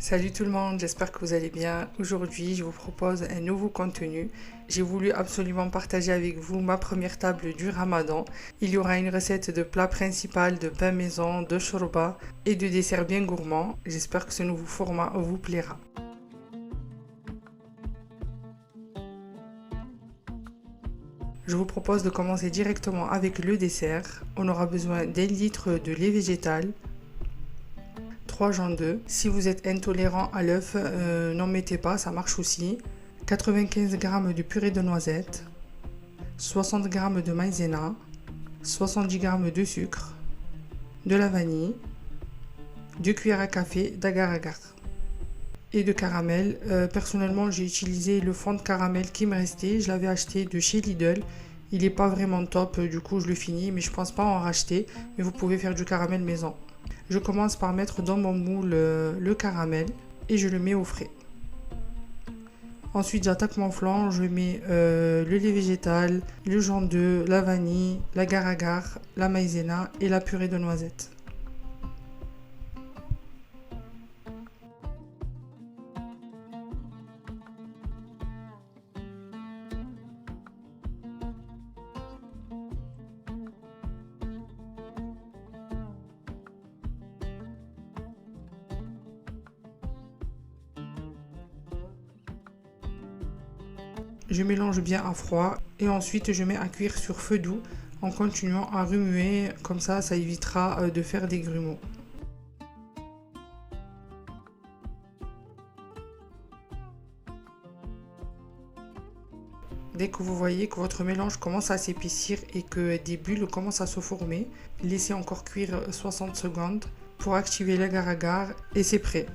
Salut tout le monde, j'espère que vous allez bien. Aujourd'hui, je vous propose un nouveau contenu. J'ai voulu absolument partager avec vous ma première table du Ramadan. Il y aura une recette de plat principal, de pain maison, de shorba et de dessert bien gourmand. J'espère que ce nouveau format vous plaira. Je vous propose de commencer directement avec le dessert. On aura besoin d'1 litre de lait végétal, 3 jaunes d'œufs. Si vous êtes intolérant à l'œuf, n'en mettez pas, ça marche aussi. 95 g de purée de noisettes, 60 g de maïzena, 70 g de sucre, de la vanille, 2 cuillères à café d'agar-agar et de caramel. Personnellement, j'ai utilisé le fond de caramel qui me restait. Je l'avais acheté de chez Lidl. Il n'est pas vraiment top, du coup je le finis, mais je pense pas en racheter. Mais vous pouvez faire du caramel maison. Je commence par mettre dans mon moule le caramel et je le mets au frais. Ensuite, j'attaque mon flanc, je mets le lait végétal, le jaune d'œuf, la vanille, l'agar-agar, la maïzena et la purée de noisettes. Je mélange bien à froid et ensuite je mets à cuire sur feu doux en continuant à remuer, comme ça évitera de faire des grumeaux. Dès que vous voyez que votre mélange commence à s'épaissir et que des bulles commencent à se former, laissez encore cuire 60 secondes pour activer l'agar-agar et c'est prêt.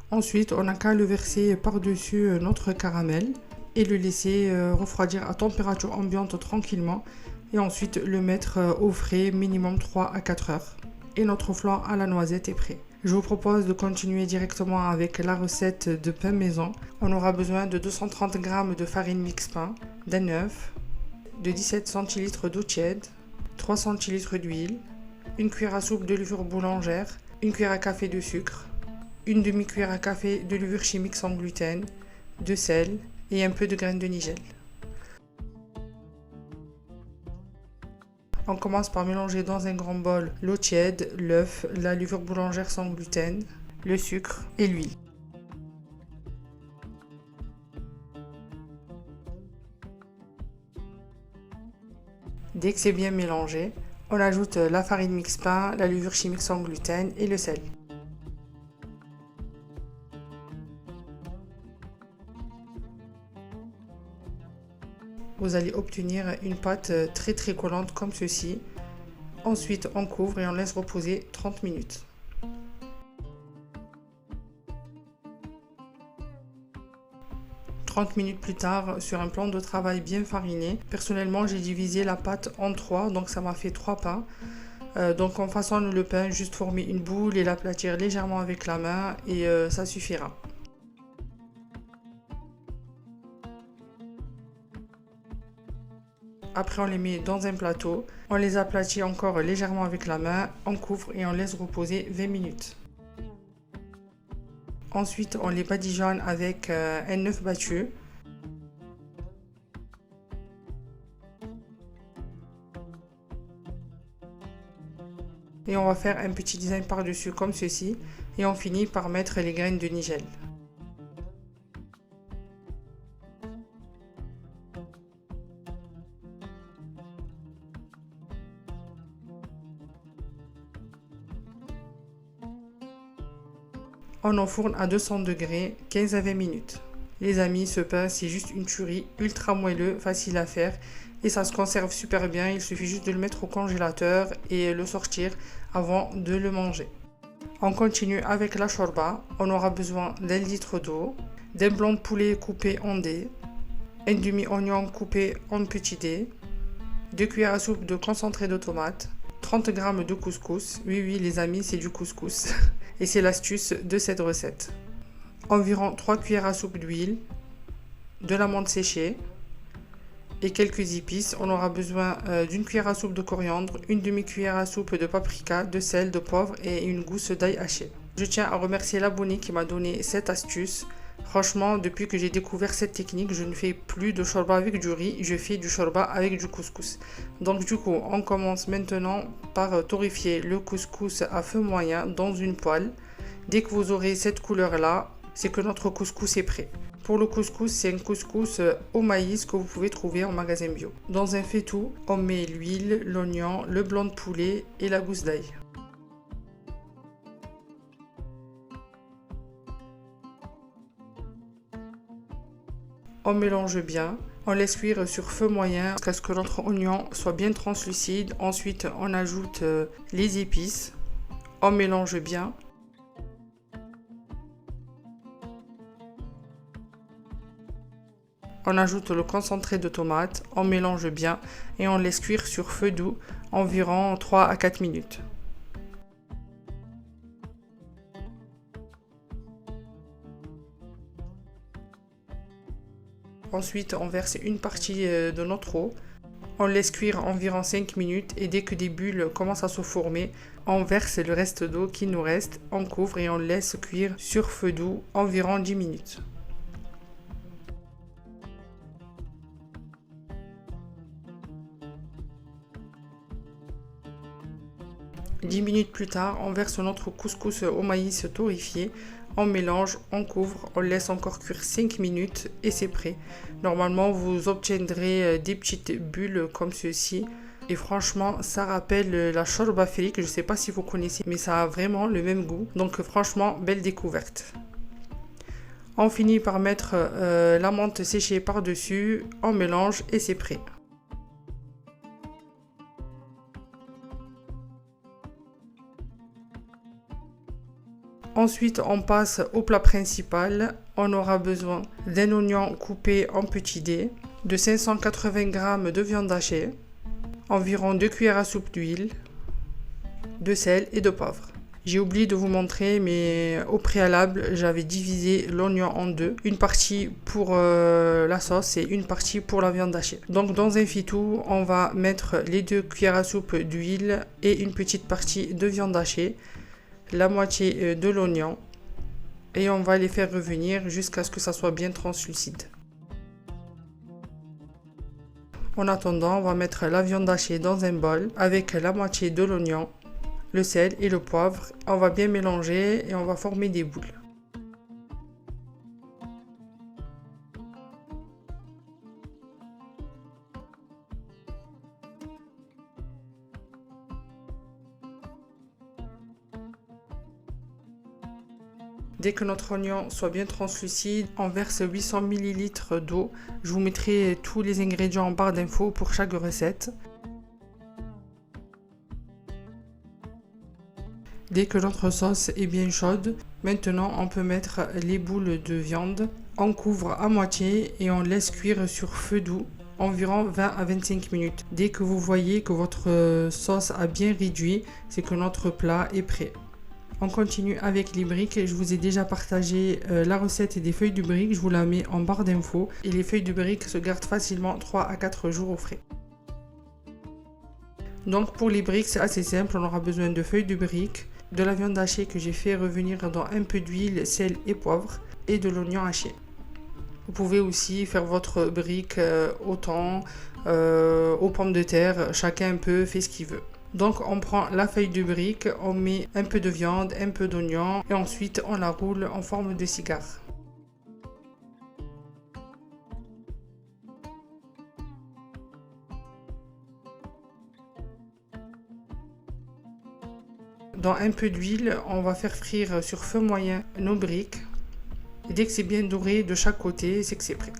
Ensuite, on n'a qu'à le verser par-dessus notre caramel et le laisser refroidir à température ambiante tranquillement et ensuite le mettre au frais minimum 3 à 4 heures. Et notre flan à la noisette est prêt. Je vous propose de continuer directement avec la recette de pain maison. On aura besoin de 230 g de farine mix pain, d'un œuf, de 17 cl d'eau tiède, 3 cl d'huile, une cuillère à soupe de levure boulangère, une cuillère à café de sucre, une demi-cuillère à café de levure chimique sans gluten, de sel et un peu de graines de nigel. On commence par mélanger dans un grand bol l'eau tiède, l'œuf, la levure boulangère sans gluten, le sucre et l'huile. Dès que c'est bien mélangé, on ajoute la farine mix pain, la levure chimique sans gluten et le sel. Vous allez obtenir une pâte très collante comme ceci. Ensuite, on couvre et on laisse reposer 30 minutes. Minutes plus tard, sur un plan de travail bien fariné, personnellement j'ai divisé la pâte en 3, donc ça m'a fait 3 pains. Donc on façonne le pain, juste former une boule et l'aplatir légèrement avec la main et ça suffira. Après, on les met dans un plateau, on les aplatit encore légèrement avec la main, on couvre et on laisse reposer 20 minutes. Ensuite, on les badigeonne avec un œuf battu. Et on va faire un petit design par-dessus comme ceci. Et on finit par mettre les graines de nigel. On enfourne à 200 degrés, 15 à 20 minutes. Les amis, ce pain, c'est juste une tuerie, ultra moelleux, facile à faire et ça se conserve super bien. Il suffit juste de le mettre au congélateur et le sortir avant de le manger. On continue avec la shorba. On aura besoin d'1 litre d'eau, d'un blanc de poulet coupé en dés, un demi-oignon coupé en petits dés, 2 cuillères à soupe de concentré de tomate, 30 g de couscous. Oui, les amis, c'est du couscous. Et c'est l'astuce de cette recette. Environ 3 cuillères à soupe d'huile, de l'amande séchée, et quelques épices. On aura besoin d'une cuillère à soupe de coriandre, une demi-cuillère à soupe de paprika, de sel, de poivre et une gousse d'ail haché. Je tiens à remercier l'abonné qui m'a donné cette astuce. Franchement, depuis que j'ai découvert cette technique, je ne fais plus de shorba avec du riz, je fais du shorba avec du couscous. Donc du coup, on commence maintenant par torréfier le couscous à feu moyen dans une poêle. Dès que vous aurez cette couleur-là, c'est que notre couscous est prêt. Pour le couscous, c'est un couscous au maïs que vous pouvez trouver en magasin bio. Dans un faitout, on met l'huile, l'oignon, le blanc de poulet et la gousse d'ail. On mélange bien, on laisse cuire sur feu moyen jusqu'à ce que notre oignon soit bien translucide. Ensuite, on ajoute les épices, on mélange bien. On ajoute le concentré de tomate, on mélange bien et on laisse cuire sur feu doux environ 3 à 4 minutes. Ensuite, on verse une partie de notre eau. On laisse cuire environ 5 minutes et dès que des bulles commencent à se former, on verse le reste d'eau qui nous reste, on couvre et on laisse cuire sur feu doux environ 10 minutes. Dix minutes plus tard, on verse notre couscous au maïs torréfié, on mélange, on couvre, on laisse encore cuire 5 minutes et c'est prêt. Normalement, vous obtiendrez des petites bulles comme ceci. Et franchement, ça rappelle la shorba frik, je ne sais pas si vous connaissez, mais ça a vraiment le même goût. Donc franchement, belle découverte. On finit par mettre la menthe séchée par-dessus, on mélange et c'est prêt. Ensuite, on passe au plat principal. On aura besoin d'un oignon coupé en petits dés, de 580 g de viande hachée, environ 2 cuillères à soupe d'huile, de sel et de poivre. J'ai oublié de vous montrer, mais au préalable, j'avais divisé l'oignon en deux. Une partie pour la sauce et une partie pour la viande hachée. Donc dans un faitout, on va mettre les 2 cuillères à soupe d'huile et une petite partie de viande hachée, la moitié de l'oignon et on va les faire revenir jusqu'à ce que ça soit bien translucide. En attendant, on va mettre la viande hachée dans un bol avec la moitié de l'oignon, le sel et le poivre. On va bien mélanger et on va former des boules. Dès que notre oignon soit bien translucide, on verse 800 ml d'eau. Je vous mettrai tous les ingrédients en barre d'infos pour chaque recette. Dès que notre sauce est bien chaude, maintenant on peut mettre les boules de viande. On couvre à moitié et on laisse cuire sur feu doux environ 20 à 25 minutes. Dès que vous voyez que votre sauce a bien réduit, c'est que notre plat est prêt. On continue avec les briques. Je vous ai déjà partagé la recette des feuilles de briques. Je vous la mets en barre d'infos. Et les feuilles de briques se gardent facilement 3 à 4 jours au frais. Donc pour les briques, c'est assez simple. On aura besoin de feuilles de briques, de la viande hachée que j'ai fait revenir dans un peu d'huile, sel et poivre et de l'oignon haché. Vous pouvez aussi faire votre brique au thon, aux pommes de terre. Chacun un peu fait ce qu'il veut. Donc on prend la feuille de brique, on met un peu de viande, un peu d'oignon et ensuite on la roule en forme de cigare. Dans un peu d'huile, on va faire frire sur feu moyen nos briques. Et dès que c'est bien doré de chaque côté, c'est que c'est prêt.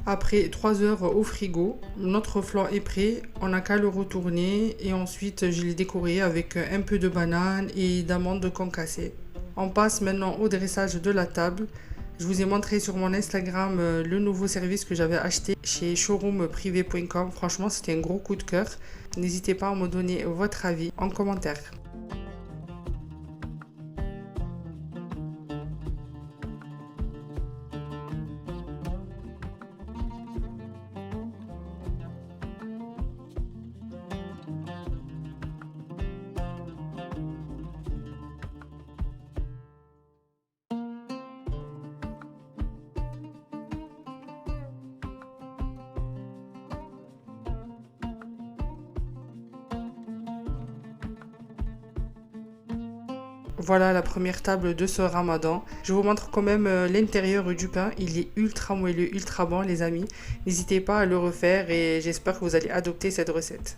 Après 3 heures au frigo, notre flan est prêt, on n'a qu'à le retourner et ensuite je l'ai décoré avec un peu de banane et d'amandes concassées. On passe maintenant au dressage de la table. Je vous ai montré sur mon Instagram le nouveau service que j'avais acheté chez showroomprivé.com. Franchement, c'était un gros coup de cœur. N'hésitez pas à me donner votre avis en commentaire. Voilà la première table de ce ramadan. Je vous montre quand même l'intérieur du pain. Il est ultra moelleux, ultra bon les amis. N'hésitez pas à le refaire et j'espère que vous allez adopter cette recette.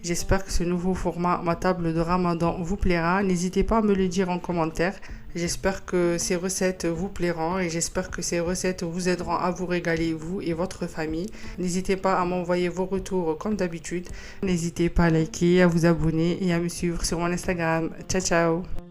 J'espère que ce nouveau format, ma table de ramadan, vous plaira. N'hésitez pas à me le dire en commentaire. J'espère que ces recettes vous plairont et j'espère que ces recettes vous aideront à vous régaler, vous et votre famille. N'hésitez pas à m'envoyer vos retours comme d'habitude. N'hésitez pas à liker, à vous abonner et à me suivre sur mon Instagram. Ciao, ciao!